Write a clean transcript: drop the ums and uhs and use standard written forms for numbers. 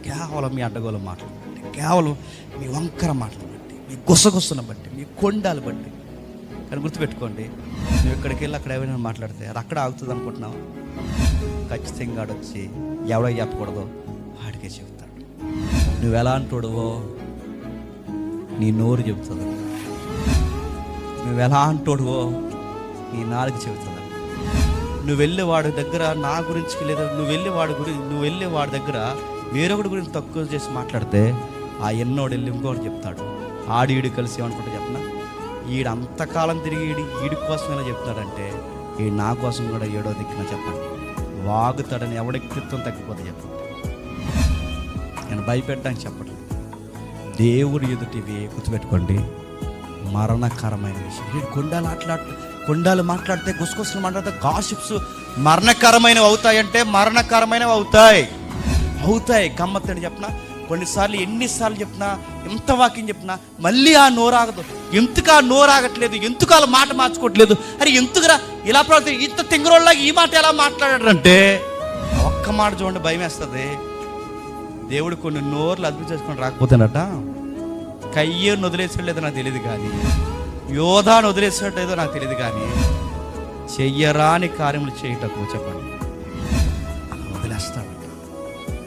కేవలం మీ అడ్డగోలు మాటలు బట్టి, కేవలం మీ వంకర మాటలు బట్టి, మీ గుసగుసను బట్టి, మీ కొండాలు బట్టి. కానీ గుర్తుపెట్టుకోండి, నువ్వు ఇక్కడికి వెళ్ళి అక్కడ ఏమైనా మాట్లాడితే అది అక్కడ ఆగుతుంది అనుకుంటున్నావు? ఖచ్చితంగా వచ్చి ఎవడో చెప్పకూడదో వాడికే చెబుతాడు. నువ్వు ఎలా అంటాడువో నీ నోరు చెబుతుంది, నువ్వు ఎలా అంటాడువో నీ నాలుక చెబుతుంది. నువ్వు వెళ్ళే వాడి దగ్గర నా గురించి లేదా నువ్వు వెళ్ళే వాడి దగ్గర వేరొకటి గురించి తక్కువ చేసి మాట్లాడితే ఆ ఎన్నోడు వెళ్ళి ఇంకోటి చెప్తాడు. ఈడు కలిసి ఏమనుకుంటా చెప్పనా, ఈడు అంతకాలం తిరిగి ఈడి కోసం ఎలా చెప్తాడంటే ఈడు నా కోసం కూడా ఏడో దిక్కున చెప్పండి వాగుతాడని. ఎవడి కృత్వం తగ్గిపోతే చెప్పండి. నేను భయపెట్టడానికి చెప్పడం, దేవుడు ఎదుటివి గుర్తుపెట్టుకోండి మరణకరమైన విషయం. వీడు కొండాలు మాట్లాడితే గుసగుసలు మాట్లాడితే గాసిప్స్ మరణకరమైనవి అవుతాయంటే మరణకరమైనవి అవుతాయి. గమ్మత్తని చెప్పినా కొన్నిసార్లు ఎన్నిసార్లు చెప్పినా ఎంత వాక్యం చెప్పినా మళ్ళీ ఆ నోరాగదు. ఎందుకు ఆ నోరాగట్లేదు, ఎందుకు అలా మాట మార్చుకోవట్లేదు, అరే ఎందుకురా ఇలా ప్రవర్తి, ఇంత తింగరోళ్ళగా ఈ మాట ఎలా మాట్లాడాడంటే ఒక్క మాట చూడండి భయం వేస్తుంది. దేవుడు కొన్ని నోర్లు అదుపు చేసుకొని రాకపోతేనట కయ్యేను వదిలేసాడేదో నాకు తెలియదు కానీ, యోధాను వదిలేసినట్టేదో నాకు తెలియదు కానీ, చెయ్యరాని కార్యములు చేయటకు చెప్పండి వదిలేస్తాడు.